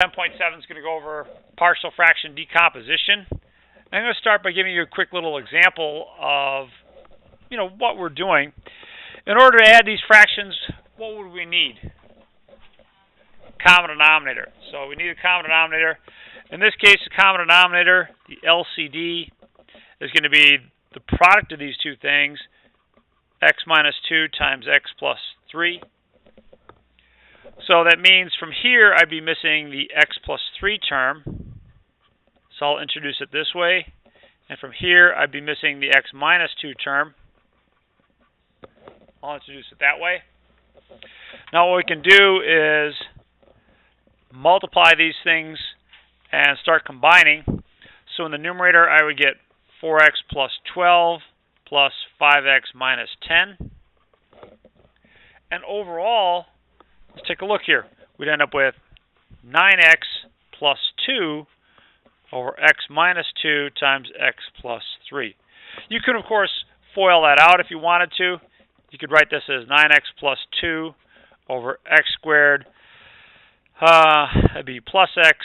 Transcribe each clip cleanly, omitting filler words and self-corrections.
10.7 is going to go over partial fraction decomposition. I'm going to start by giving you a quick little example of, what we're doing. In order to add these fractions, what would we need? Common denominator. So we need a common denominator. In this case, the common denominator, the LCD, is going to be the product of these two things, x minus 2 times x plus 3. So that means from here I'd be missing the x plus 3 term. So I'll introduce it this way. And from here I'd be missing the x minus 2 term. I'll introduce it that way. Now what we can do is multiply these things and start combining. So in the numerator I would get 4x plus 12 plus 5x minus 10. And overall, let's take a look here. We'd end up with 9x plus 2 over x minus 2 times x plus 3. You could, of course, FOIL that out if you wanted to. You could write this as 9x plus 2 over x squared. That'd be plus x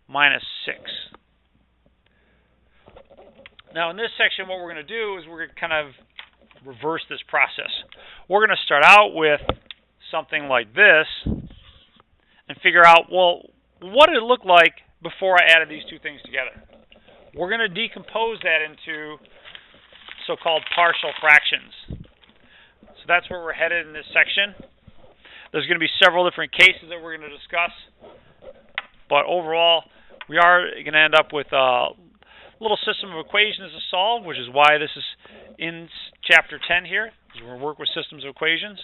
minus 6. Now in this section, what we're going to do is we're going to kind of reverse this process. We're going to start out with something like this and figure out, well, what did it look like before I added these two things together? We're going to decompose that into so-called partial fractions. So that's where we're headed in this section. There's going to be several different cases that we're going to discuss, but overall, we are going to end up with a little system of equations to solve, which is why this is in Chapter 10 here. We're going to work with systems of equations.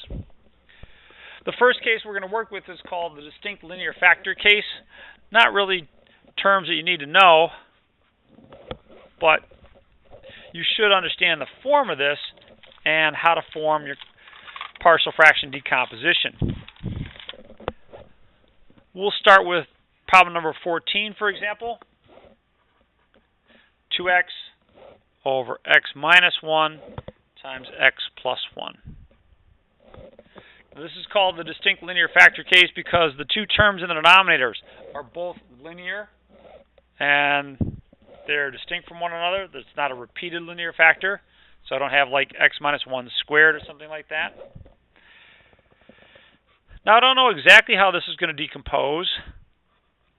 The first case we're going to work with is called the distinct linear factor case. Not really terms that you need to know, but you should understand the form of this and how to form your partial fraction decomposition. We'll start with problem number 14, for example. 2x over x minus 1 times x plus 1. This is called the distinct linear factor case because the two terms in the denominators are both linear and they're distinct from one another. It's not a repeated linear factor, so I don't have like x minus 1 squared or something like that. Now I don't know exactly how this is going to decompose,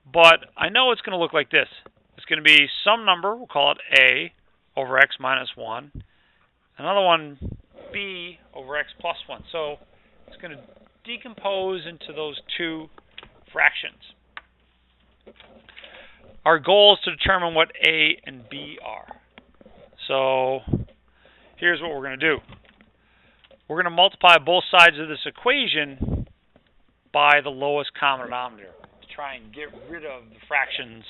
but I know it's going to look like this. It's going to be some number, we'll call it a, over x minus 1. Another one, b, over x plus 1. So it's going to decompose into those two fractions. Our goal is to determine what a and b are. So here's what we're going to do. We're going to multiply both sides of this equation by the lowest common denominator to try and get rid of the fractions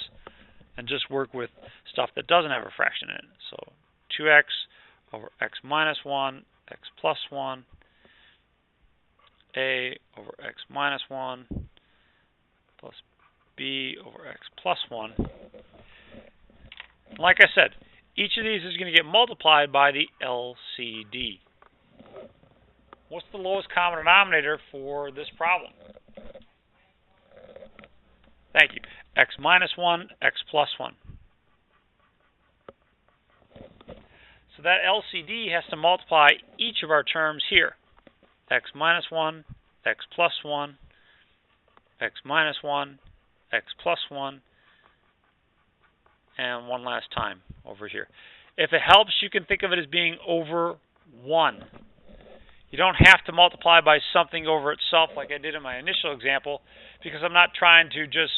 and just work with stuff that doesn't have a fraction in it. So 2x over x minus 1, x plus 1, a over x minus 1 plus b over x plus 1. Like I said, each of these is going to get multiplied by the LCD. What's the lowest common denominator for this problem? Thank you. X minus 1, x plus 1. So that LCD has to multiply each of our terms here. X minus 1, x plus 1, x minus 1, x plus 1, and one last time over here. If it helps, you can think of it as being over 1. You don't have to multiply by something over itself like I did in my initial example, because I'm not trying to just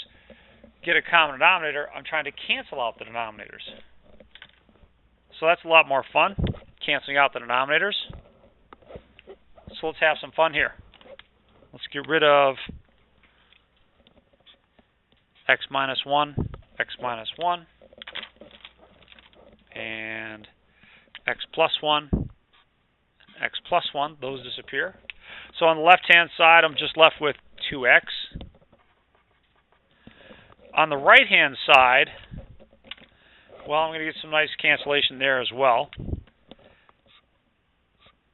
get a common denominator. I'm trying to cancel out the denominators. So that's a lot more fun, canceling out the denominators. So let's have some fun here. Let's get rid of x minus 1, x minus 1, and x plus 1, and x plus 1. Those disappear. So on the left-hand side, I'm just left with 2x. On the right-hand side, well, I'm going to get some nice cancellation there as well.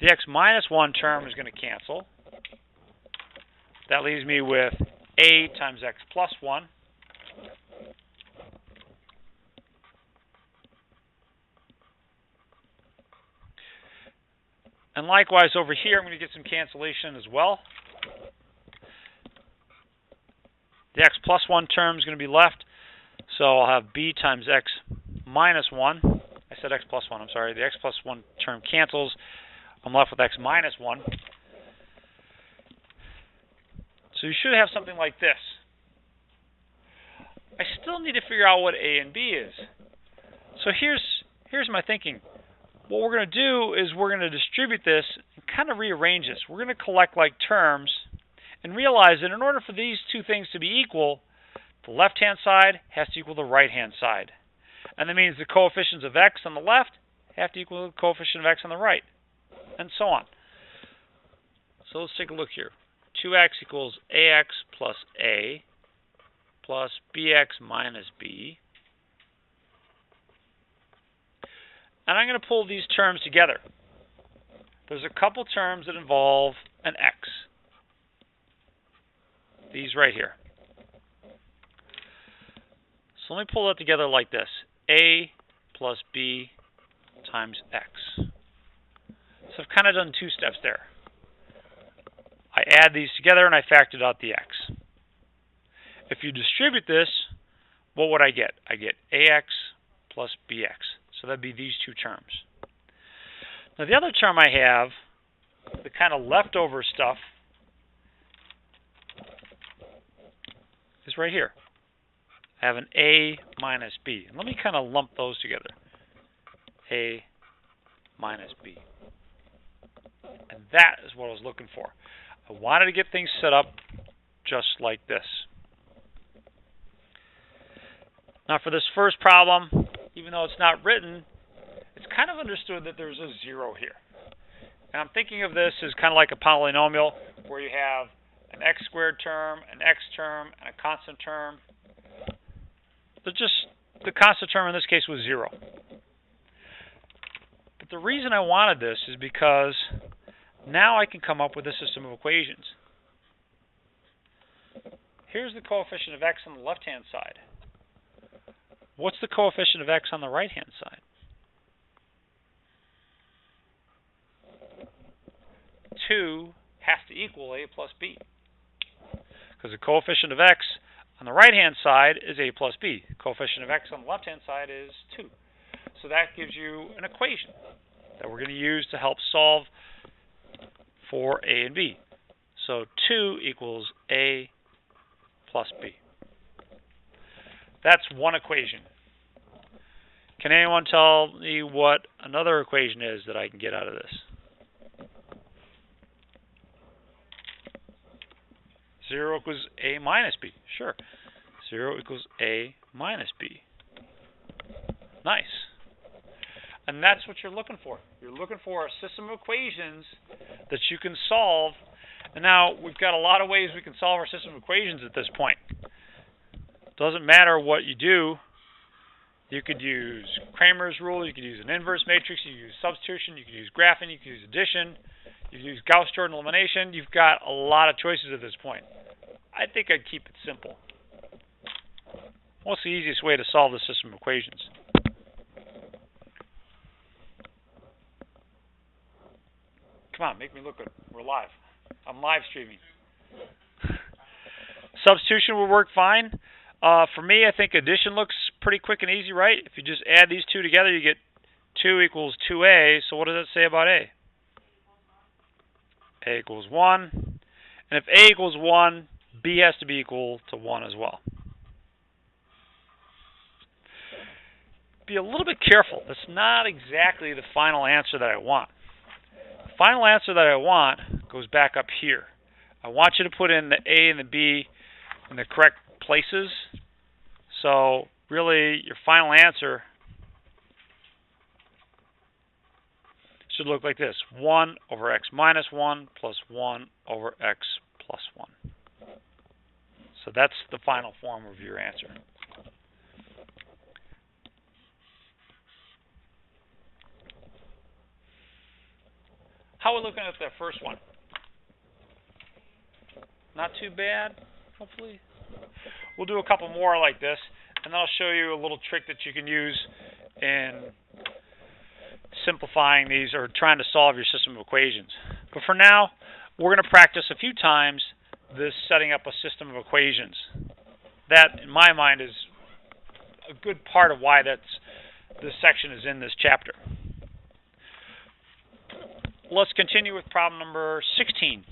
The x minus 1 term is going to cancel. That leaves me with a times x plus 1. And likewise over here, I'm going to get some cancellation as well. The x plus 1 term is going to be left. So I'll have b times x minus 1. I said x plus 1, I'm sorry. The x plus 1 term cancels. I'm left with x minus 1. So you should have something like this. I still need to figure out what a and b is. So here's my thinking. What we're going to do is we're going to distribute this and kind of rearrange this. We're going to collect like terms and realize that in order for these two things to be equal, the left-hand side has to equal the right-hand side. And that means the coefficients of x on the left have to equal the coefficient of x on the right, and so on. So let's take a look here. 2x equals ax plus a plus bx minus b. And I'm going to pull these terms together. There's a couple terms that involve an x. These right here. So let me pull that together like this. A plus b times x. So I've kind of done two steps there. I add these together and I factored out the x. If you distribute this, what would I get? I get ax plus bx. So that'd be these two terms. Now the other term I have, the kind of leftover stuff, is right here. I have an a minus b. And let me kind of lump those together. A minus b. And that is what I was looking for. I wanted to get things set up just like this. Now for this first problem, even though it's not written, it's kind of understood that there's a 0 here. And I'm thinking of this as kind of like a polynomial where you have an x squared term, an x term, and a constant term. The constant term in this case was 0. But the reason I wanted this is because now I can come up with a system of equations. Here's the coefficient of x on the left-hand side. What's the coefficient of x on the right-hand side? 2 has to equal a plus b. Because the coefficient of x on the right-hand side is a plus b. The coefficient of x on the left-hand side is 2. So that gives you an equation that we're going to use to help solve for a and b. So 2 equals a plus b. That's one equation. Can anyone tell me what another equation is that I can get out of this? 0 equals a minus b. Sure. 0 equals a minus b. Nice. And that's what you're looking for. You're looking for a system of equations that you can solve. And now we've got a lot of ways we can solve our system of equations at this point. Doesn't matter what you do. You could use Cramer's rule, you could use an inverse matrix, you could use substitution, you could use graphing, you could use addition, you could use Gauss-Jordan elimination. You've got a lot of choices at this point. I think I'd keep it simple. What's the easiest way to solve the system of equations? Come on, make me look good. We're live. I'm live streaming. Substitution will work fine. For me, I think addition looks pretty quick and easy, right? If you just add these two together, you get 2 equals 2a. So what does that say about a? A equals 1. And if a equals 1, b has to be equal to 1 as well. Be a little bit careful. That's not exactly the final answer that I want. The final answer that I want goes back up here. I want you to put in the a and the b in the correct places. So really your final answer should look like this. 1 over x minus 1 plus 1 over x plus 1. So that's the final form of your answer. How are we looking at that first one? Not too bad, hopefully. We'll do a couple more like this, and then I'll show you a little trick that you can use in simplifying these or trying to solve your system of equations. But for now, we're going to practice a few times this setting up a system of equations. That, in my mind, is a good part of why this section is in this chapter. Let's continue with problem number 16.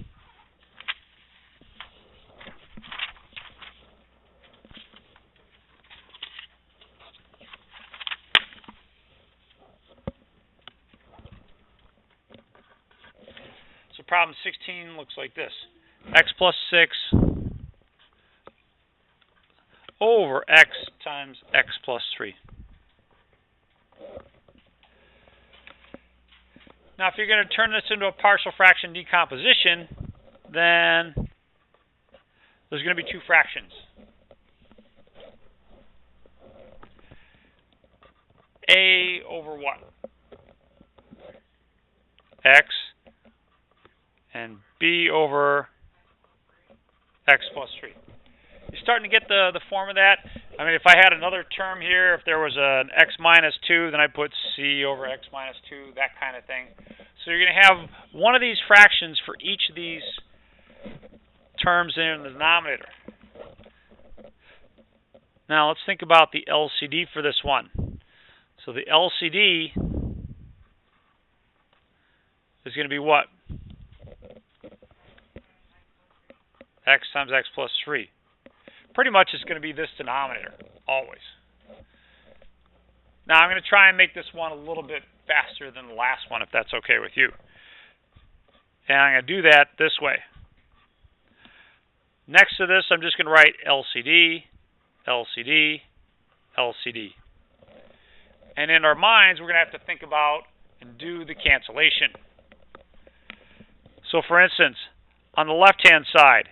So problem 16 looks like this. X plus 6 over x times x plus 3. Now, if you're going to turn this into a partial fraction decomposition, then there's going to be two fractions. A over what? X, and B over x plus 3. You're starting to get the form of that. I mean, if I had another term here, if there was an x minus 2, then I'd put c over x minus 2, that kind of thing. So you're going to have one of these fractions for each of these terms in the denominator. Now let's think about the LCD for this one. So the LCD is going to be what? X times x plus 3. Pretty much it's going to be this denominator, always. Now I'm going to try and make this one a little bit faster than the last one, if that's okay with you. And I'm going to do that this way. Next to this, I'm just going to write LCD, LCD, LCD. And in our minds, we're going to have to think about and do the cancellation. So for instance, on the left-hand side,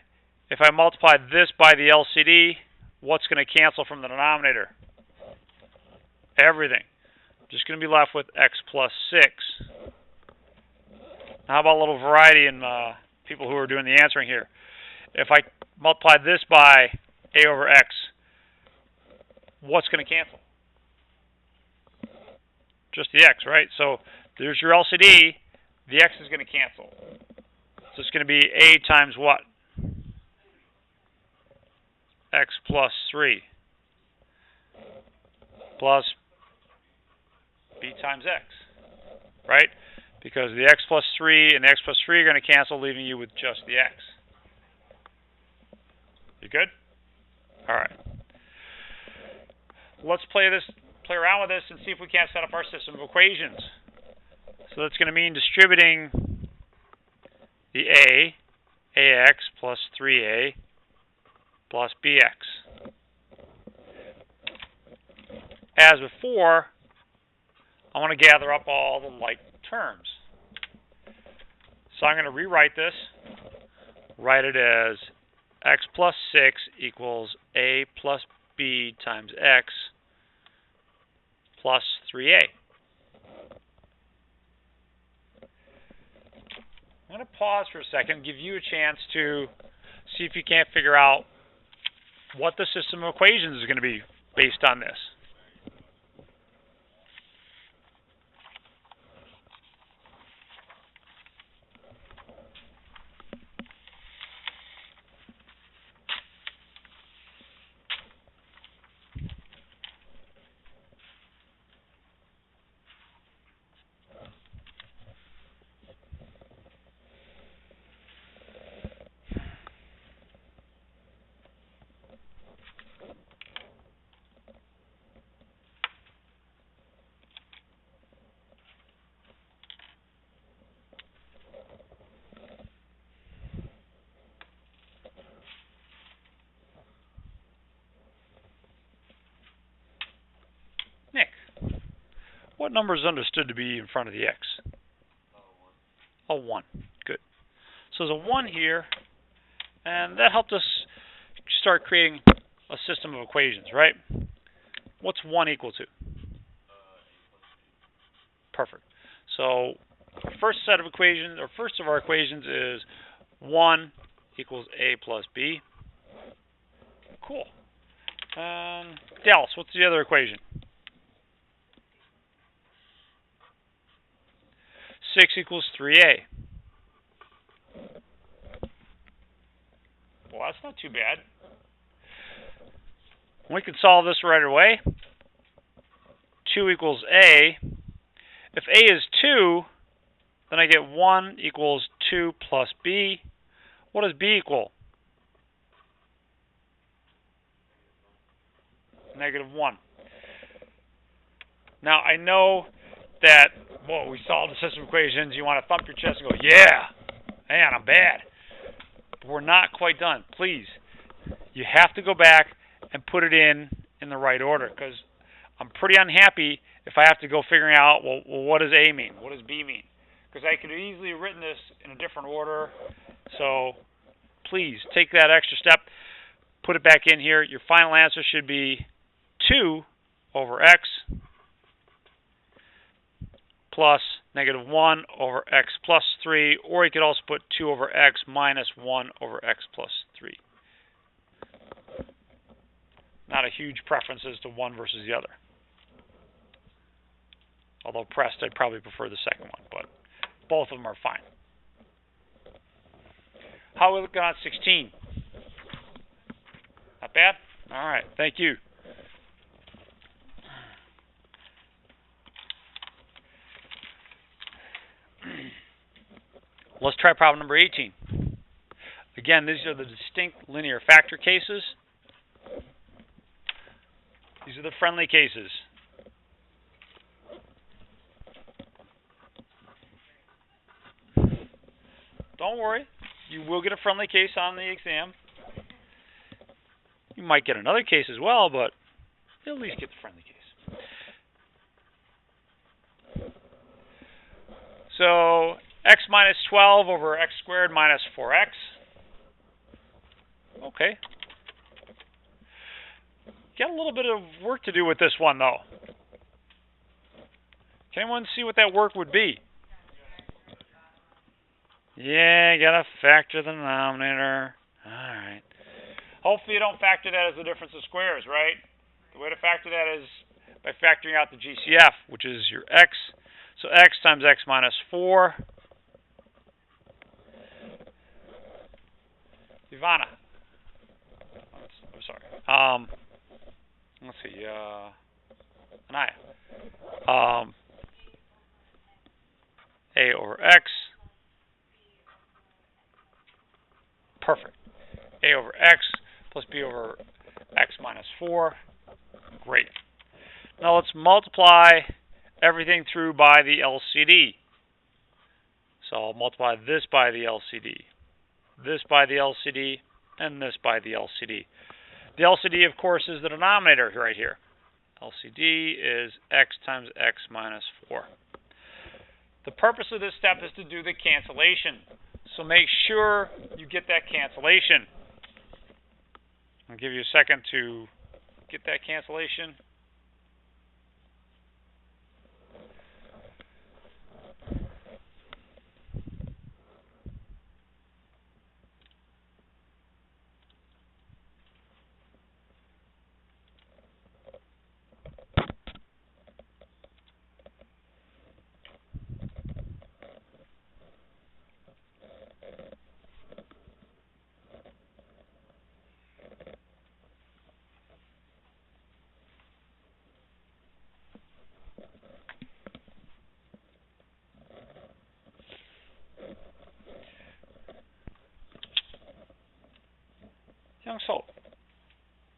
if I multiply this by the LCD, what's going to cancel from the denominator? Everything. Just going to be left with x plus 6. Now, how about a little variety in people who are doing the answering here? If I multiply this by a over x, what's going to cancel? Just the x, right? So there's your LCD. The x is going to cancel. So it's going to be a times what? X plus 3 plus b times x, right? Because the x plus 3 and the x plus 3 are going to cancel, leaving you with just the x. You good? All right. Let's play around with this and see if we can't set up our system of equations. So that's going to mean distributing the ax plus 3a plus bx. As before, I want to gather up all the like terms. So I'm going to rewrite this, write it as x plus 6 equals a plus b times x plus 3a. I'm going to pause for a second, give you a chance to see if you can't figure out what the system of equations is going to be based on this. Nick, what number is understood to be in front of the x? A 1. Good. So there's a 1 here, and that helped us start creating a system of equations, right? What's 1 equal to? Perfect. So our first set of equations, or first of our equations, is 1 equals a plus b. Cool. Dallas, what's the other equation? 6 equals 3a. Well, that's not too bad. We can solve this right away. 2 equals a. If a is 2, then I get 1 equals 2 plus b. What does b equal? -1. Now, I know that, well, we solved the system equations. You want to thump your chest and go, yeah, man, I'm bad. But we're not quite done. Please, you have to go back and put it in the right order, because I'm pretty unhappy if I have to go figuring out, well, what does A mean? What does B mean? Because I could have easily written this in a different order. So please take that extra step, put it back in here. Your final answer should be 2 over x plus -1 over x plus 3, or you could also put 2 over x minus 1 over x plus 3. Not a huge preference as to one versus the other. Although pressed, I'd probably prefer the second one, but both of them are fine. How are we looking on 16? Not bad? All right, thank you. Let's try problem number 18. Again, these are the distinct linear factor cases. These are the friendly cases. Don't worry, you will get a friendly case on the exam. You might get another case as well, but you'll at least get the friendly case. So, x minus 12 over x squared minus 4x. Okay. Got a little bit of work to do with this one, though. Can anyone see what that work would be? Yeah, you gotta factor the denominator. Alright. Hopefully you don't factor that as the difference of squares, right? The way to factor that is by factoring out the GCF, which is your x. So x times x minus 4. Ivana. I'm sorry. Let's see. Anaya. A over x. Perfect. A over x plus b over x minus 4. Great. Now let's multiply everything through by the LCD. So I'll multiply this by the LCD, this by the LCD, and this by the LCD. The LCD, of course, is the denominator right here. LCD is x times x minus 4. The purpose of this step is to do the cancellation. So make sure you get that cancellation. I'll give you a second to get that cancellation. Young soul,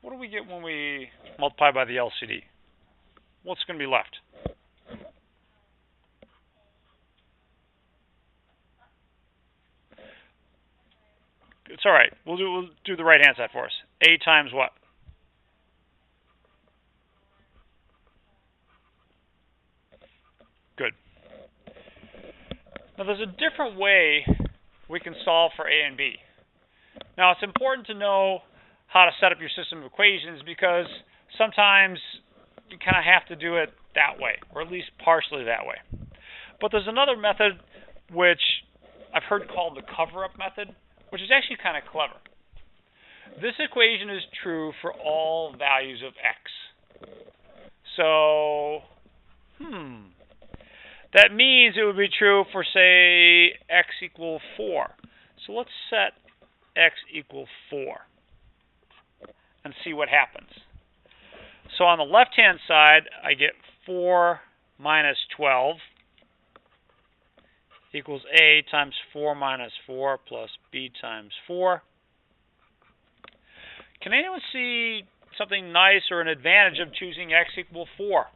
what do we get when we multiply by the LCD? What's going to be left? It's all right. We'll do the right hand side for us. A times what? Good. Now there's a different way we can solve for A and B. Now, it's important to know how to set up your system of equations, because sometimes you kind of have to do it that way, or at least partially that way. But there's another method which I've heard called the cover-up method, which is actually kind of clever. This equation is true for all values of x. So, that means it would be true for, say, x equal 4. So let's set x equal 4 and see what happens. So on the left-hand side, I get 4 minus 12 equals a times 4 minus 4 plus b times 4. Can anyone see something nice or an advantage of choosing x equal 4?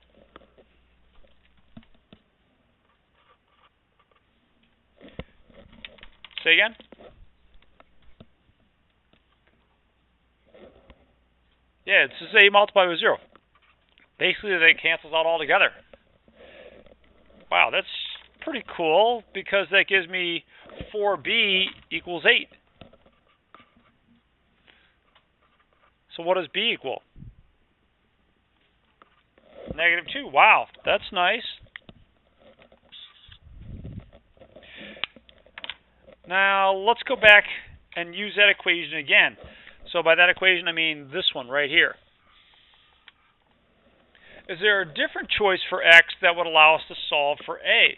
Say again? Yeah, it's just a multiplied with 0. Basically, that cancels out altogether. Wow, that's pretty cool because that gives me 4b equals 8. So what does b equal? -2. Wow, that's nice. Now, let's go back and use that equation again. So by that equation, I mean this one right here. Is there a different choice for x that would allow us to solve for a?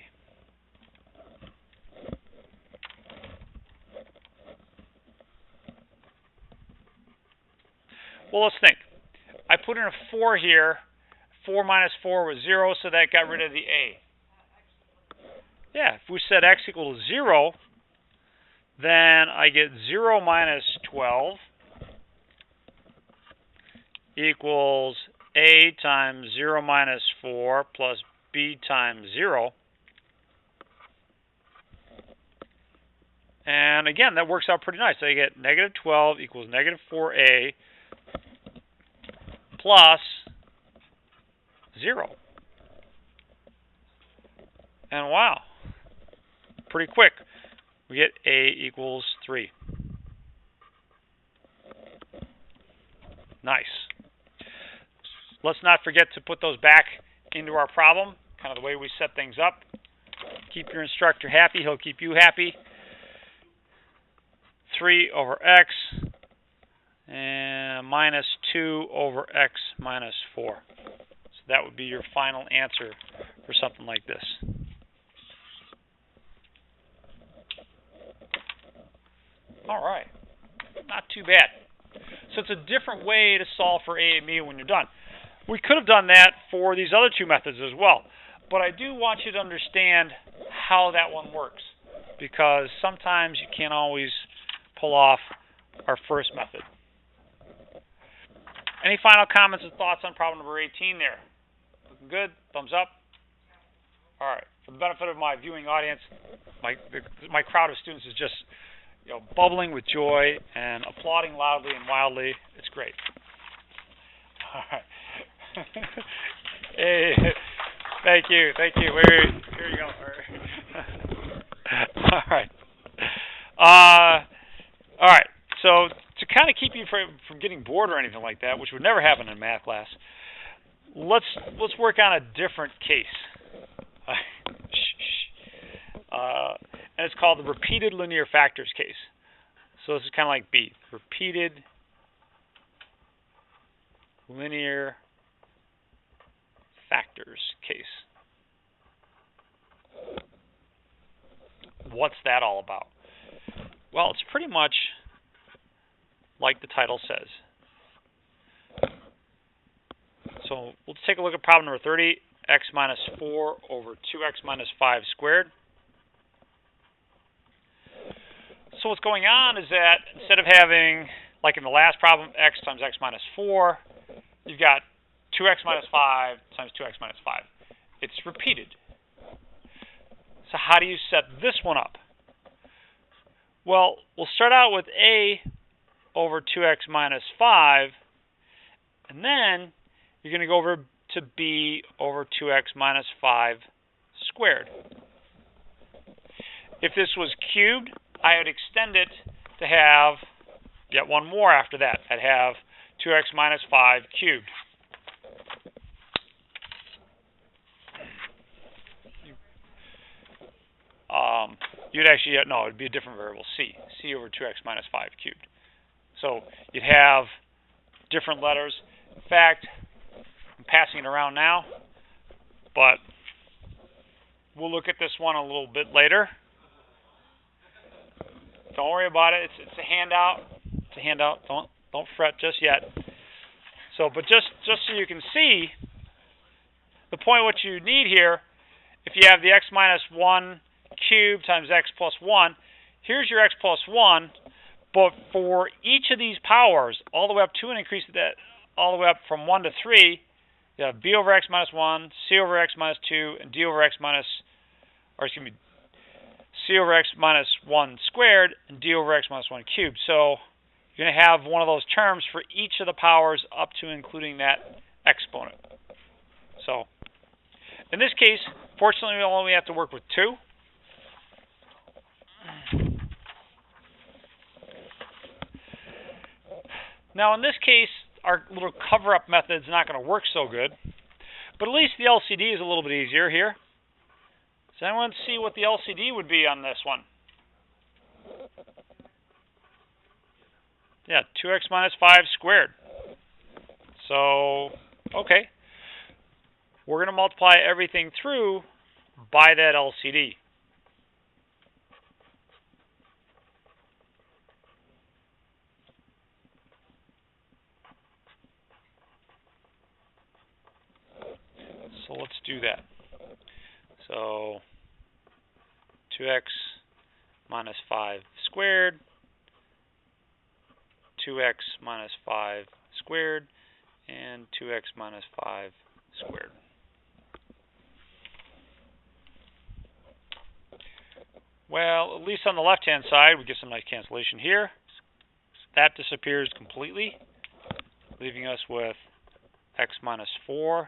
Well, let's think. I put in a 4 here. 4 minus 4 was 0, so that got rid of the a. Yeah, if we set x equal to 0, then I get 0 minus 12 equals a times 0 minus 4 plus b times 0. And again, that works out pretty nice. So I get -12 equals -4a plus 0. And wow, pretty quick. We get a equals 3. Nice. Let's not forget to put those back into our problem, kind of the way we set things up. Keep your instructor happy, he'll keep you happy. 3 over x and minus 2 over x minus 4. So that would be your final answer for something like this. All right, not too bad. So it's a different way to solve for a and b when you're done. We could have done that for these other two methods as well, but I do want you to understand how that one works, because sometimes you can't always pull off our first method. Any final comments and thoughts on problem number 18 there? Looking good? Thumbs up? All right. For the benefit of my viewing audience, my crowd of students is just bubbling with joy and applauding loudly and wildly. It's great. All right. Hey, thank you. Here you go. All right. All right. So to kind of keep you from getting bored or anything like that, which would never happen in math class, let's work on a different case. And it's called the repeated linear factors case. So this is kind of like B, repeated linear factors case. What's that all about? Well, it's pretty much like the title says. So let's take a look at problem number 30, x minus 4 over 2x minus 5 squared. So what's going on is that instead of having, like in the last problem, x times x minus 4, you've got 2x minus 5 times 2x minus 5. It's repeated. So how do you set this one up? Well, we'll start out with a over 2x minus 5, and then you're going to go over to b over 2x minus 5 squared. If this was cubed, I would extend it to have yet one more after that. I'd have 2x minus 5 cubed. You'd actually, no, it would be a different variable, c over 2x minus 5 cubed. So you'd have different letters. In fact, I'm passing it around now, but we'll look at this one a little bit later. Don't worry about it. It's a handout. It's a handout. Don't fret just yet. So, but just so you can see the point, what you need here, if you have the x minus 1 cubed times x plus 1, here's your x plus 1, but for each of these powers, all the way up to and increase that all the way up from 1 to 3, you have b over x minus 1, c over x minus 2, and d over x minus, or excuse me, c over x minus 1 squared, and d over x minus 1 cubed. So you're going to have one of those terms for each of the powers up to including that exponent. So in this case, fortunately, we only have to work with 2. Now, in this case, our little cover-up method is not going to work so good, but at least the LCD is a little bit easier here. So anyone see what the LCD would be on this one? Yeah, 2x minus 5 squared. So, okay. We're going to multiply everything through by that LCD. So let's do that. So 2x minus 5 squared, 2x minus 5 squared, and 2x minus 5 squared. Well, at least on the left-hand side, we get some nice cancellation here. That disappears completely, leaving us with x minus 4.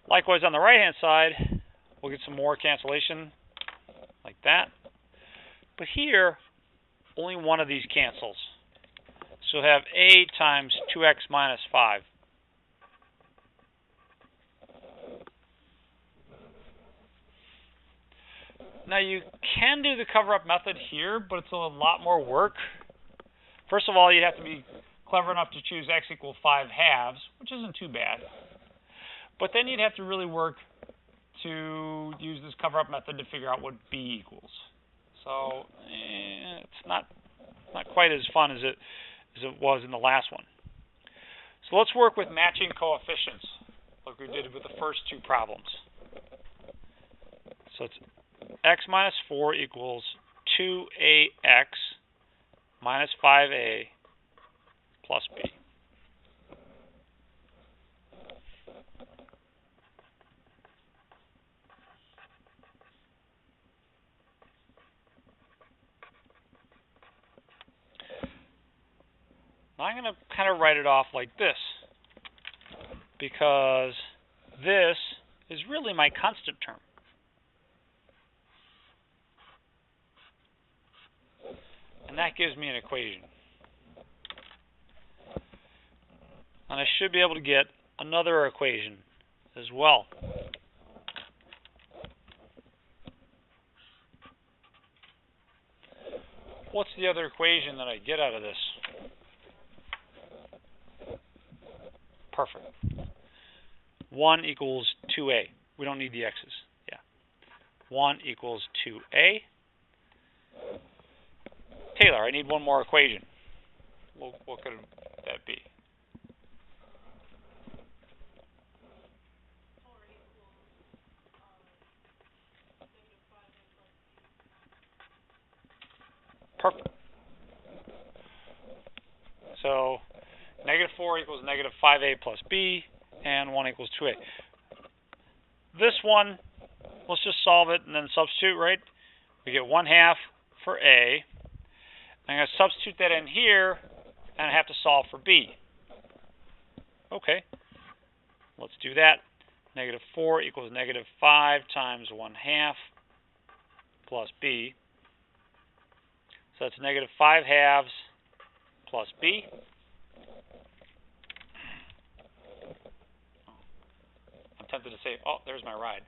Likewise, on the right-hand side, we'll get some more cancellation like that. But here, only one of these cancels. So we'll have a times 2x minus 5. Now, you can do the cover-up method here, but it's a lot more work. First of all, you have to be clever enough to choose x equals 5 halves, which isn't too bad. But then you'd have to really work to use this cover-up method to figure out what b equals. So it's not quite as fun as it was in the last one. So let's work with matching coefficients, like we did with the first two problems. So it's x minus 4 equals 2ax minus 5a plus b. Now I'm going to kind of write it off like this, because this is really my constant term. And that gives me an equation. And I should be able to get another equation as well. What's the other equation that I get out of this? Perfect. 1 equals 2a. We don't need the x's. Yeah. 1 equals 2a. Taylor, I need one more equation. What could that be? Perfect. So negative 4 equals negative 5a plus b, and 1 equals 2a. This one, let's just solve it and then substitute, right? We get 1/2 for a. I'm going to substitute that in here, and I have to solve for b. Okay, let's do that. Negative 4 equals negative 5 times 1/2 plus b. So that's negative 5/2 plus b. I'm tempted to say, oh, there's my ride.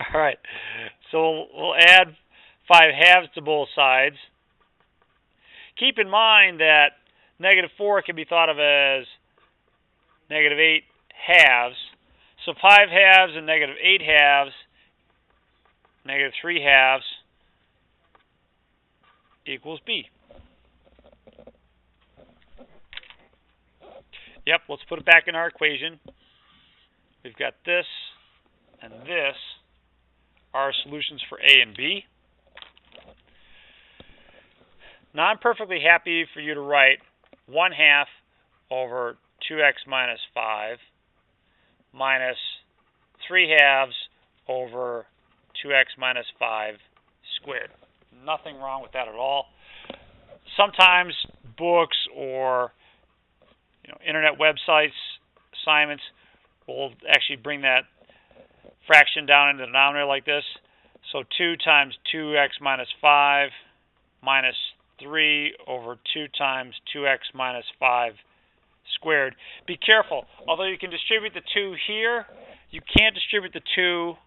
All right. So we'll add 5 halves to both sides. Keep in mind that -4 can be thought of as -8 halves. So 5 halves and -8 halves, -3 halves equals B. Yep, let's put it back in our equation. We've got this and this are solutions for A and B. Now I'm perfectly happy for you to write 1/2 over 2x minus 5 minus 3 halves over 2x minus 5 squared. Nothing wrong with that at all. Sometimes books or internet websites, assignments will actually bring that fraction down into the denominator like this. So 2 times 2x minus 5 minus 3 over 2 times 2x minus 5 squared. Be careful. Although you can distribute the 2 here, you can't distribute the 2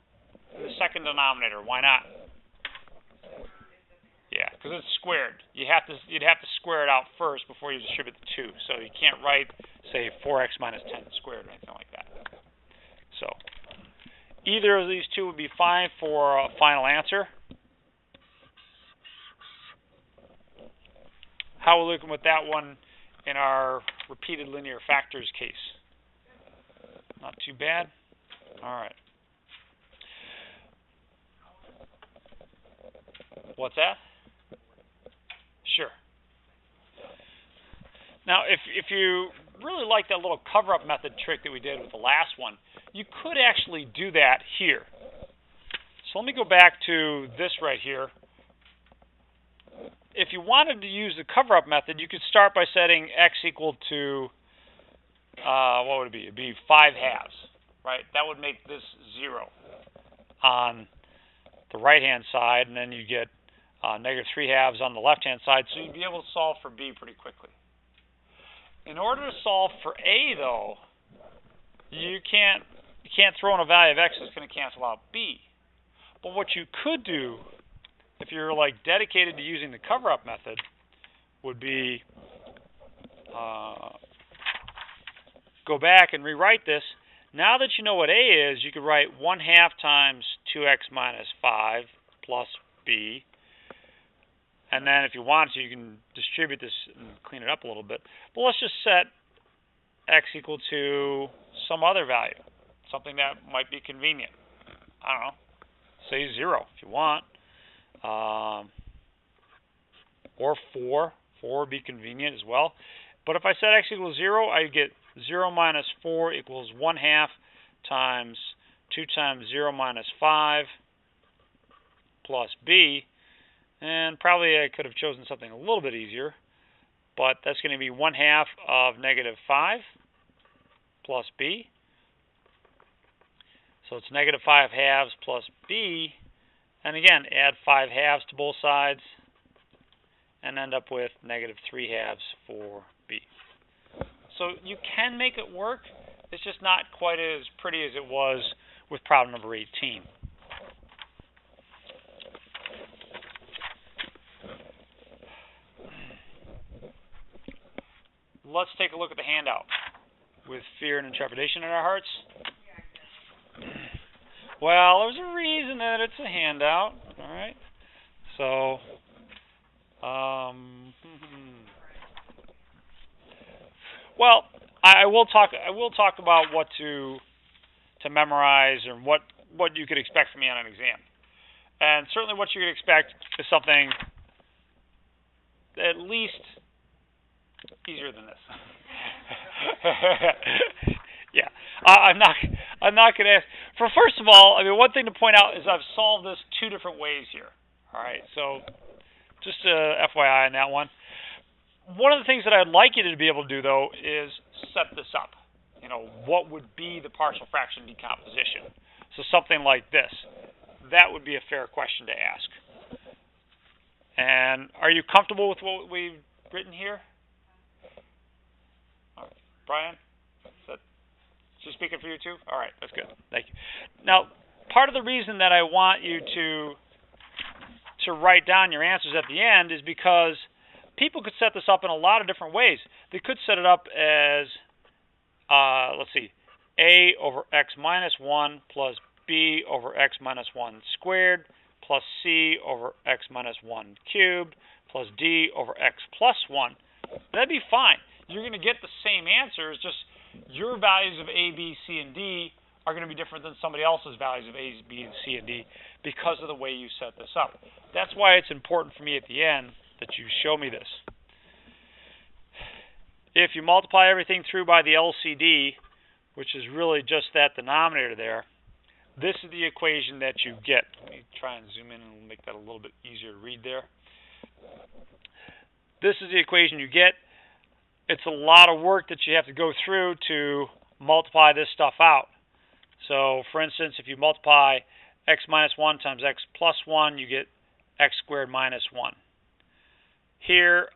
in the second denominator. Why not? Yeah, because it's squared. You'd have to square it out first before you distribute the 2. So you can't write, say, 4x minus 10 squared or anything like that. So either of these two would be fine for a final answer. How are we looking with that one in our repeated linear factors case? Not too bad. All right. What's that? Sure. Now, if you really like that little cover-up method trick that we did with the last one, you could actually do that here. So let me go back to this right here. If you wanted to use the cover-up method, you could start by setting x equal to, what would it be? It'd be 5 halves, right? That would make this 0 on the right-hand side, and then you get -3 halves on the left-hand side, so you'd be able to solve for B pretty quickly. In order to solve for A, though, you can't throw in a value of x that's going to cancel out B. But what you could do, if you're like dedicated to using the cover-up method, would be go back and rewrite this. Now that you know what A is, you could write 1/2 times 2x minus 5 plus B. And then if you want to, you can distribute this and clean it up a little bit. But let's just set x equal to some other value, something that might be convenient. I don't know, say 0 if you want. Or 4. 4 would be convenient as well. But if I set x equals 0, I get 0 minus 4 equals 1/2 times 2 times 0 minus 5 plus B. And probably I could have chosen something a little bit easier, but that's going to be 1/2 of -5 plus B. So it's -5 halves plus B. And again, add 5 halves to both sides and end up with -3 halves for B. So you can make it work. It's just not quite as pretty as it was with problem number 18. Let's take a look at the handout with fear and intrepidation in our hearts. Well, there's a reason that it's a handout, all right? So, well, I will talk about what to memorize and what you could expect from me on an exam. And certainly what you could expect is something at least easier than this. Yeah, I'm not going to ask. First of all, I mean, one thing to point out is I've solved this 2 different ways here. All right, so just FYI on that one. One of the things that I'd like you to be able to do, though, is set this up. What would be the partial fraction decomposition? So something like this. That would be a fair question to ask. And are you comfortable with what we've written here? Brian? Is she speaking for you too? All right, that's good. Thank you. Now, part of the reason that I want you to write down your answers at the end is because people could set this up in a lot of different ways. They could set it up as, let's see, a over x minus 1 plus b over x minus 1 squared plus c over x minus 1 cubed plus d over x plus 1. That'd be fine. You're going to get the same answers, just your values of a, b, c, and d are going to be different than somebody else's values of a, b, and c, and d because of the way you set this up. That's why it's important for me at the end that you show me this. If you multiply everything through by the LCD, which is really just that denominator there, this is the equation that you get. Let me try and zoom in and make that a little bit easier to read there. This is the equation you get. It's a lot of work that you have to go through to multiply this stuff out. So, for instance, if you multiply x minus 1 times x plus 1, you get x squared minus 1. Here,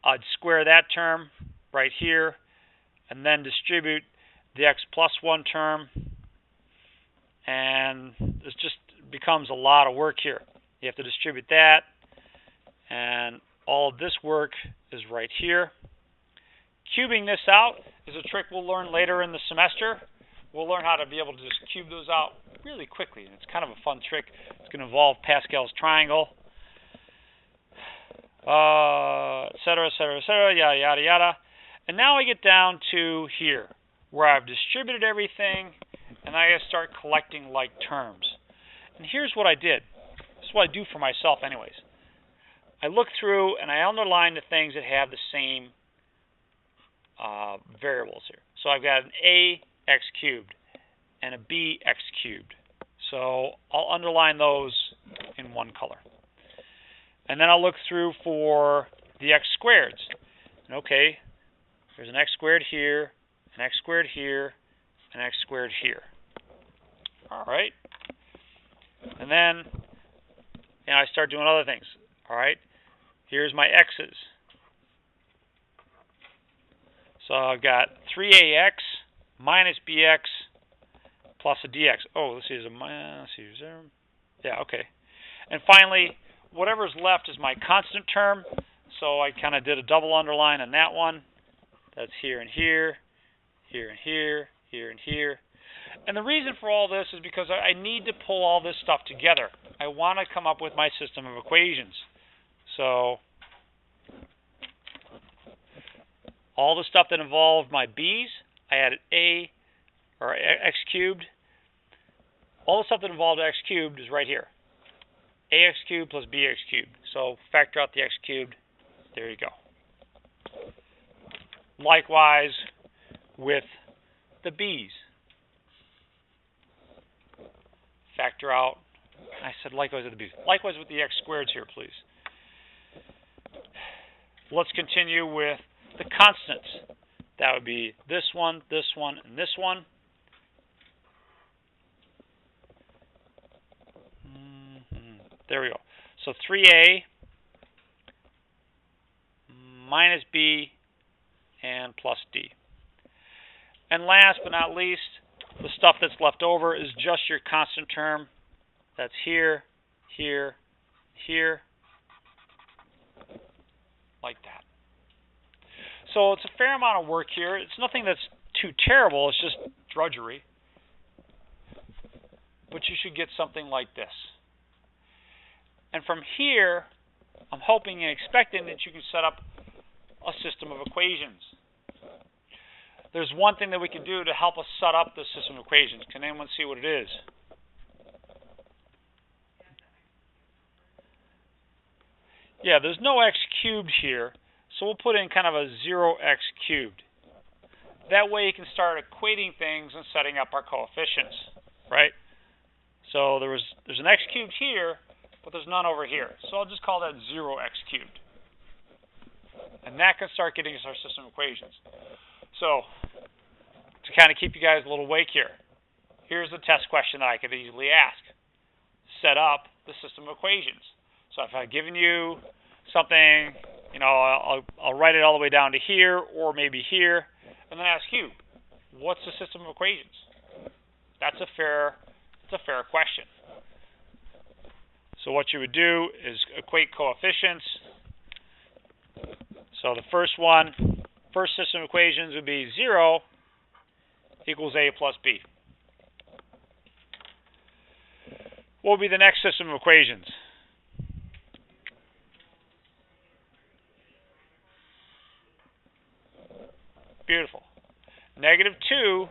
I'd square that term right here, and then distribute the x plus 1 term, and this just becomes a lot of work here. You have to distribute that, and all of this work is right here. Cubing this out is a trick we'll learn later in the semester. We'll learn how to be able to just cube those out really quickly, and it's kind of a fun trick. It's going to involve Pascal's triangle, etc., etc., etc., yada, yada, yada. And now I get down to here, where I've distributed everything, and I gotta start collecting like terms. And here's what I did. This is what I do for myself anyways. I look through, and I underline the things that have the same variables here. So I've got an a x cubed and a b x cubed. So I'll underline those in one color. And then I'll look through for the x squareds. And okay, there's an x squared here, an x squared here, an x squared here. All right. And then I start doing other things. All right. Here's my x's. So I've got 3ax minus bx plus a dx. Oh, let's see, there's a minus. Yeah, okay. And finally, whatever's left is my constant term. So I kind of did a double underline on that one. That's here and here, here and here, here and here. And the reason for all this is because I need to pull all this stuff together. I want to come up with my system of equations. So all the stuff that involved my b's, I added a, or x cubed. All the stuff that involved x cubed is right here. Ax cubed plus bx cubed. So factor out the x cubed. There you go. Likewise with the b's. Factor out. I said likewise with the b's. Likewise with the x squareds here, please. Let's continue with the constants. That would be this one, and this one. There we go. So 3a minus b and plus d. And last but not least, the stuff that's left over is just your constant term. That's here, here, here, like that. So it's a fair amount of work here. It's nothing that's too terrible. It's just drudgery. But you should get something like this. And from here, I'm hoping and expecting that you can set up a system of equations. There's one thing that we can do to help us set up the system of equations. Can anyone see what it is? Yeah, there's no x cubed here, so we'll put in kind of a 0x cubed. That way you can start equating things and setting up our coefficients, right? So there's an x cubed here, but there's none over here. So I'll just call that 0x cubed. And that can start getting us our system of equations. So to kind of keep you guys a little awake here, here's a test question that I could easily ask. Set up the system of equations. So if I've given you something, I'll write it all the way down to here or maybe here, and then ask you, what's the system of equations? That's a fair question. So what you would do is equate coefficients. So the first system of equations would be 0 equals a plus b. What would be the next system of equations? Beautiful. -2,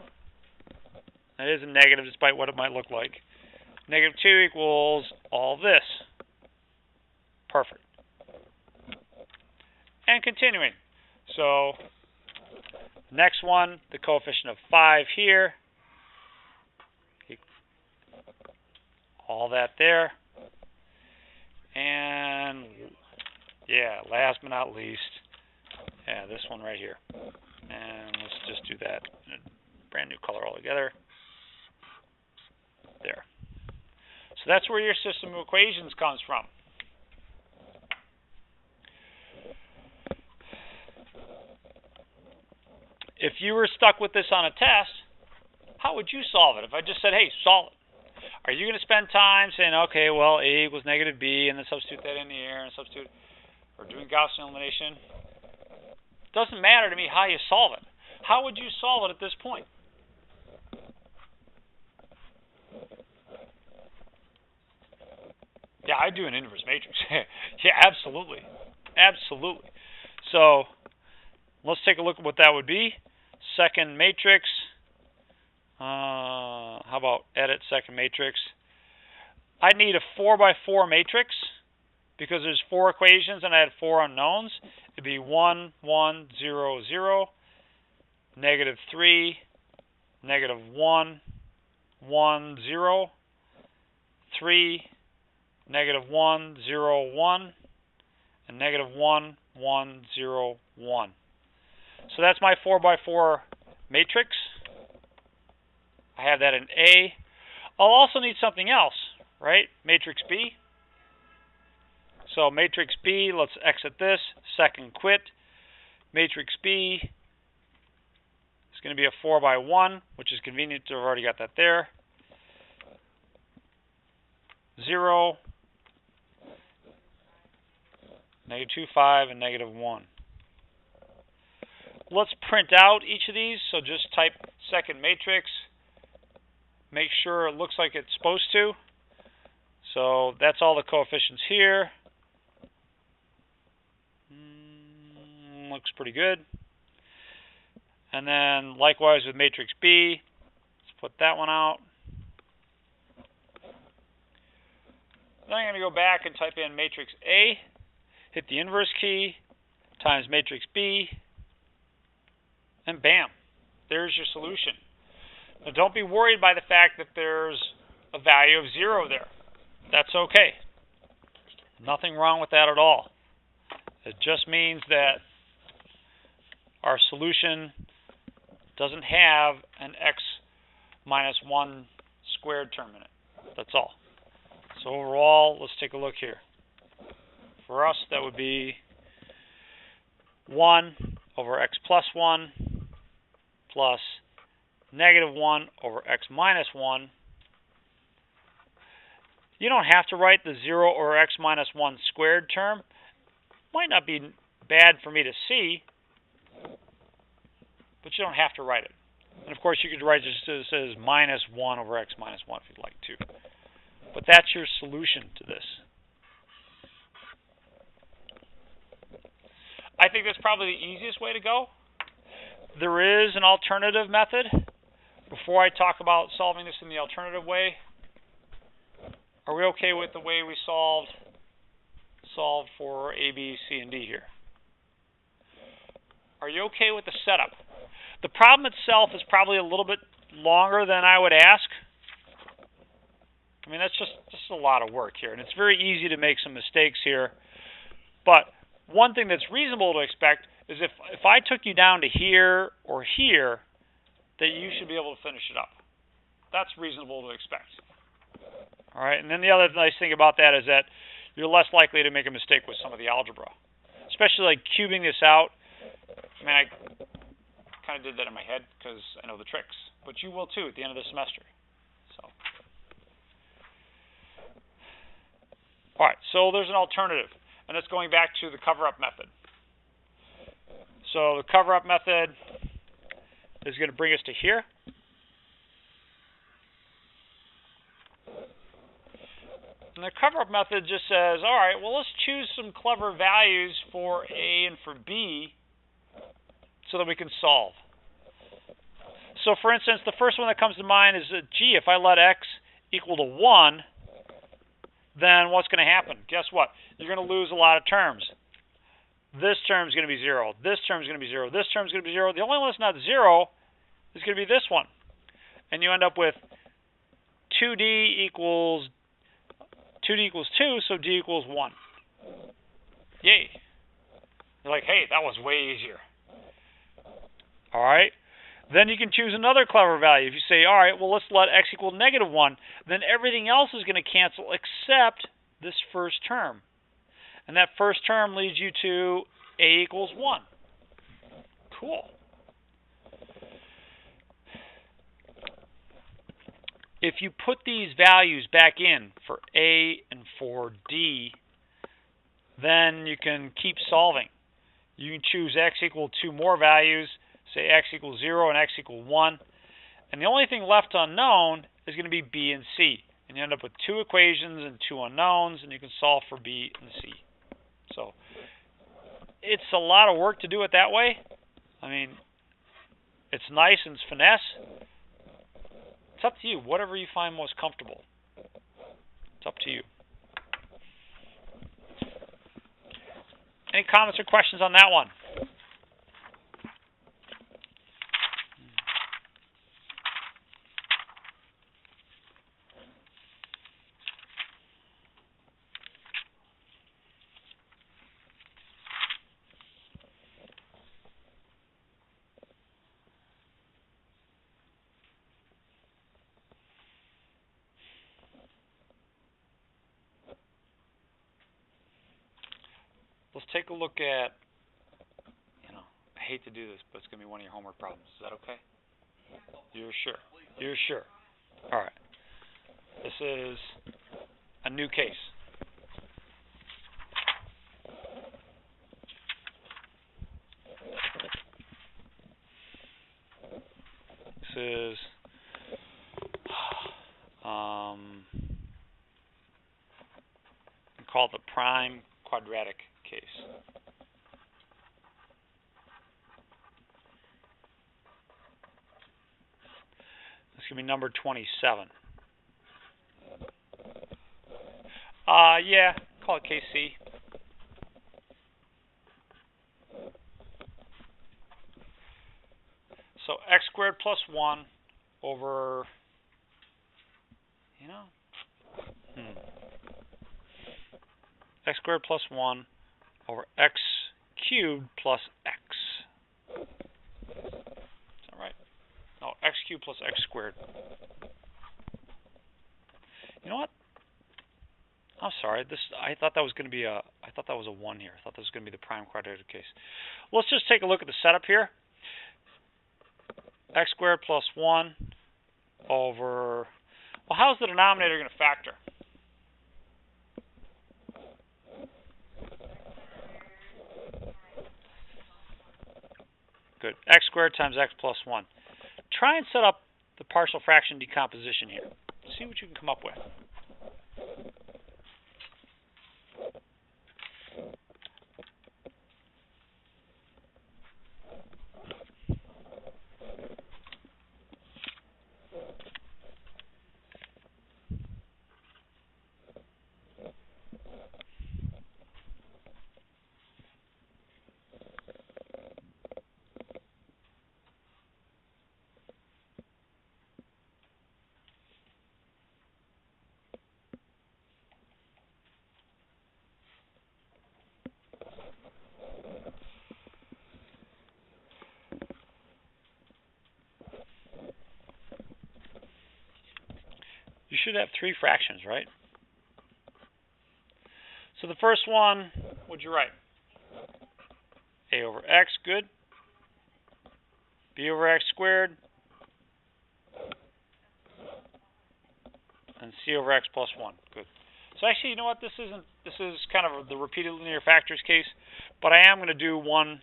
that is a negative despite what it might look like. -2 equals all this. Perfect. And continuing. So, next one, the coefficient of 5 here. All that there. And, yeah, last but not least, yeah, this one right here. And let's just do that in a brand new color altogether. There. So that's where your system of equations comes from. If you were stuck with this on a test, how would you solve it? If I just said, hey, solve it. Are you going to spend time saying, okay, well, A equals -B, and then substitute that in here, and substitute, or doing Gaussian elimination? It doesn't matter to me how you solve it. How would you solve it at this point? Yeah, I do an inverse matrix. Yeah, absolutely. Absolutely. So, let's take a look at what that would be. Second matrix. How about edit second matrix? I need a 4x4 matrix because there's 4 equations and I had 4 unknowns. It'd be 1, 1, 0, 0, -3, -1, 1, 0, 3, -1, 0, 1, and -1, 1, 0, 1. So that's my 4x4 matrix. I have that in A. I'll also need something else, right? Matrix B. So matrix B, let's exit this, second quit. Matrix B is going to be a 4x1, which is convenient to have already got that there. 0, -2, 5, and -1. Let's print out each of these. So just type second matrix. Make sure it looks like it's supposed to. So that's all the coefficients here. Looks pretty good. And then likewise with matrix B, let's put that one out. Then I'm going to go back and type in matrix A, hit the inverse key, times matrix B, and bam, there's your solution. Now don't be worried by the fact that there's a value of 0 there. That's okay. Nothing wrong with that at all. It just means that our solution doesn't have an x minus 1 squared term in it. That's all. So overall, let's take a look here. For us, that would be 1 over x plus 1 plus -1 over x minus 1. You don't have to write the 0 over x minus 1 squared term. Might not be bad for me to see, but you don't have to write it. And of course, you could write just as -1 over x minus 1 if you'd like to. But that's your solution to this. I think that's probably the easiest way to go. There is an alternative method. Before I talk about solving this in the alternative way, are we okay with the way we solved for A, B, C, and D here? Are you okay with the setup? The problem itself is probably a little bit longer than I would ask. I mean, that's just a lot of work here, and it's very easy to make some mistakes here. But one thing that's reasonable to expect is if I took you down to here or here, that you should be able to finish it up. That's reasonable to expect. All right, and then the other nice thing about that is that you're less likely to make a mistake with some of the algebra, especially like cubing this out. I mean, I kind of did that in my head because I know the tricks. But you will too at the end of the semester. So, all right, so there's an alternative, and it's going back to the cover-up method. So the cover-up method is going to bring us to here. And the cover-up method just says, all right, well, let's choose some clever values for A and for B so that we can solve. So, for instance, the first one that comes to mind is that, gee, if I let x equal to 1, then what's going to happen? Guess what? You're going to lose a lot of terms. This term is going to be 0. This term is going to be 0. This term is going to be 0. The only one that's not 0 is going to be this one. And you end up with 2D equals 2, so D equals 1. Yay. You're like, hey, that was way easier. All right. Then you can choose another clever value. If you say, all right, well, let's let x equal -1, then everything else is going to cancel except this first term. And that first term leads you to A equals 1. Cool. If you put these values back in for A and for D, then you can keep solving. You can choose x equal 2 more values, say x equals 0 and x equal 1. And the only thing left unknown is going to be B and C. And you end up with 2 equations and 2 unknowns, and you can solve for B and C. So it's a lot of work to do it that way. I mean, it's nice and it's finesse. It's up to you, whatever you find most comfortable. It's up to you. Any comments or questions on that one? Let's take a look at, I hate to do this, but it's going to be one of your homework problems. Is that okay? You're sure? You're sure? All right. This is a new case. This is called the prime quadratic case. This is going to be number 27. Yeah, call it case C. So x squared plus 1 over, x squared plus 1 over x cubed plus x. Is that right? No, x cubed plus x squared. You know what? I'm sorry. I thought that was going to be I thought that was a 1 here. I thought this was going to be the prime quadratic case. Let's just take a look at the setup here. X squared plus 1 over, well, how's the denominator going to factor? Good. X squared times x plus 1. Try and set up the partial fraction decomposition here. See what you can come up with. You should have 3 fractions, right? So the first one, what'd you write? A over x, good. b over x squared, and c over x plus 1. Good. So actually, you know what? This is kind of the repeated linear factors case, but I am going to do one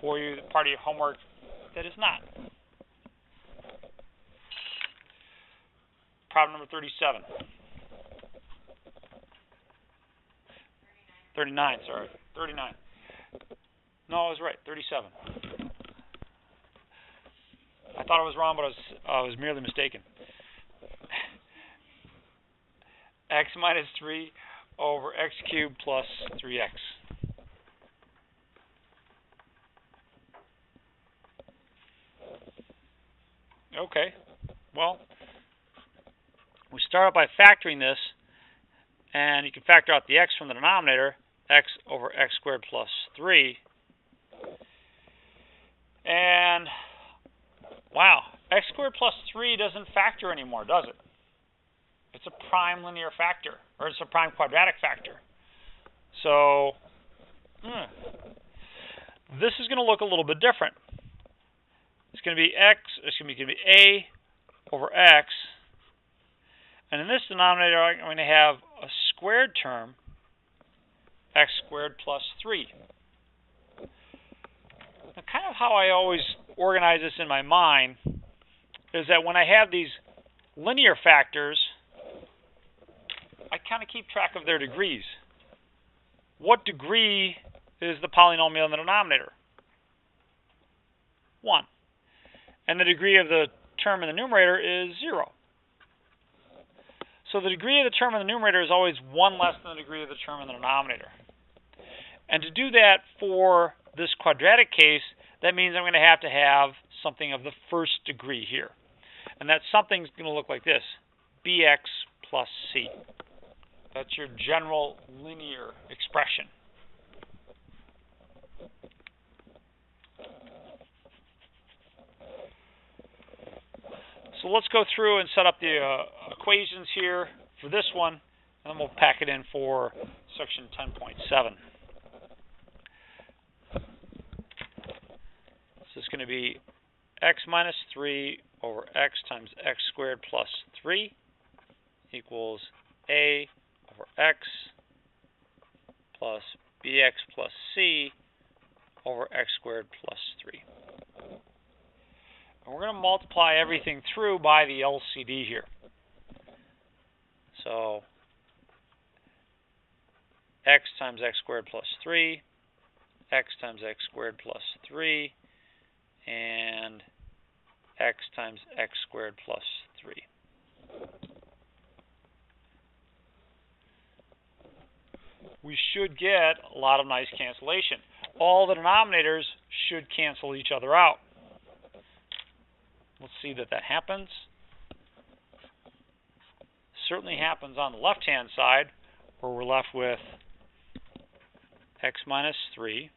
for you, part of your homework, that is not. Problem number 37. 39, sorry. 39. No, I was right. 37. I thought I was wrong, but I was merely mistaken. X minus 3 over x cubed plus 3x. Okay. Well, we start out by factoring this, and you can factor out the x from the denominator, x over x squared plus 3. And, wow, x squared plus 3 doesn't factor anymore, does it? It's a prime linear factor, or it's a prime quadratic factor. So, this is going to look a little bit different. It's going to be it's going to be a over x, and in this denominator, I'm going to have a squared term, x squared plus 3. Now, kind of how I always organize this in my mind is that when I have these linear factors, I kind of keep track of their degrees. What degree is the polynomial in the denominator? 1. And the degree of the term in the numerator is 0. So the degree of the term in the numerator is always 1 less than the degree of the term in the denominator. And to do that for this quadratic case, that means I'm going to have something of the first degree here. And that something's going to look like this, bx plus c. That's your general linear expression. So let's go through and set up the equations here for this one, and then we'll pack it in for section 10.7. So it's going to be x minus 3 over x times x squared plus 3 equals a over x plus bx plus c over x squared plus 3. And we're going to multiply everything through by the LCD here. So x times x squared plus 3, x times x squared plus 3, and x times x squared plus 3. We should get a lot of nice cancellation. All the denominators should cancel each other out. Let's see that happens. Certainly happens on the left-hand side, where we're left with x minus 3.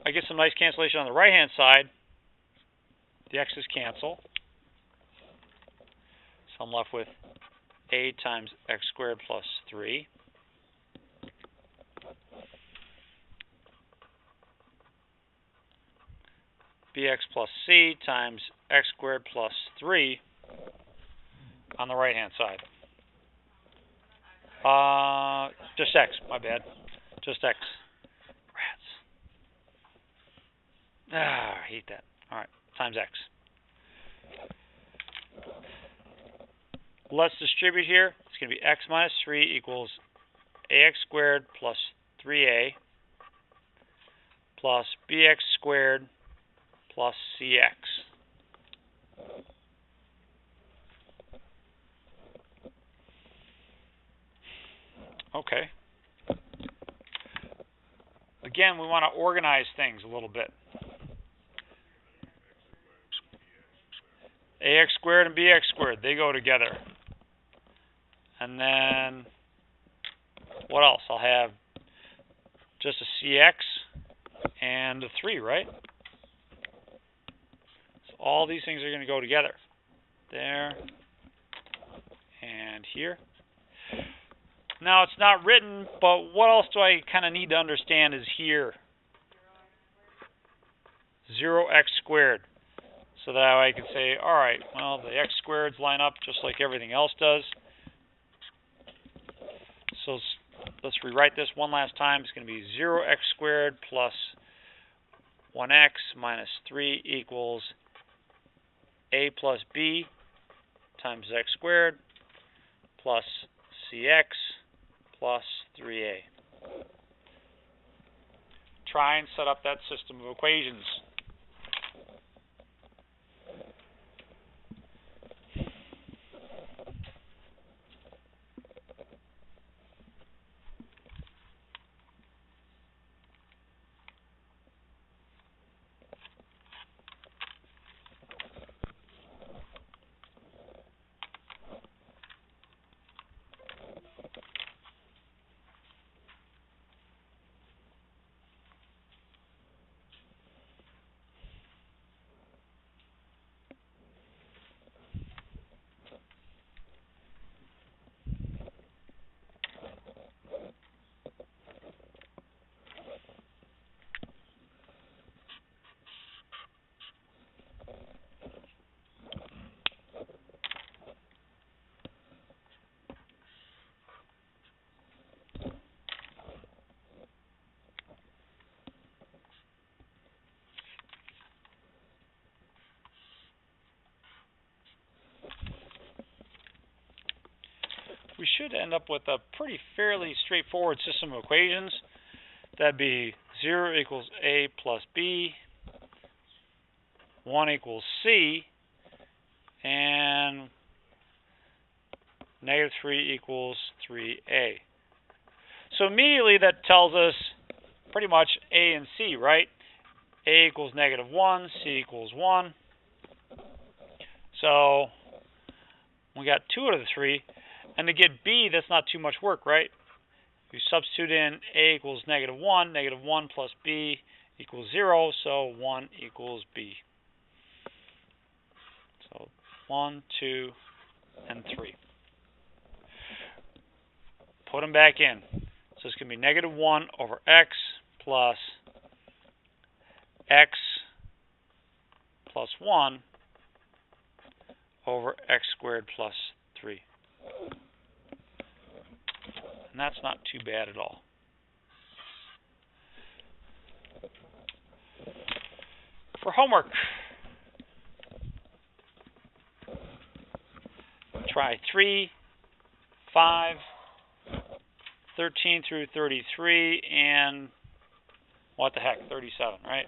I get some nice cancellation on the right-hand side. The x's cancel. So I'm left with a times x squared plus 3. bx plus c times x squared plus 3 on the right-hand side. Just x, my bad. Just x. Rats. I hate that. All right, times x. Let's distribute here. It's going to be x minus 3 equals ax squared plus 3a plus bx squared plus cx. Okay. Again, we want to organize things a little bit. Ax squared and bx squared, they go together. And then, what else? I'll have just a cx and a 3, right? So all these things are going to go together. There and here. Now, it's not written, but what else do I kind of need to understand is here 0x squared. So that I can say, all right, well, the x squareds line up just like everything else does. So let's rewrite this one last time. It's going to be 0x squared plus 1x minus 3 equals a plus b times x squared plus cx plus 3a. Try and set up that system of equations. We should end up with a fairly straightforward system of equations. That'd be 0 equals a plus b, 1 equals c, and negative 3 equals 3a. So immediately that tells us pretty much a and c, right? A equals negative 1, c equals 1. So we got 2 out of the 3. And to get b, that's not too much work, right? You substitute in a equals negative 1 plus b equals 0, so 1 equals b. So 1, 2, and 3. Put them back in. So it's going to be negative 1 over x plus x plus 1 over x squared plus 3. And that's not too bad at all. For homework, try 3, 5, 13 through 33, and what the heck, 37, right?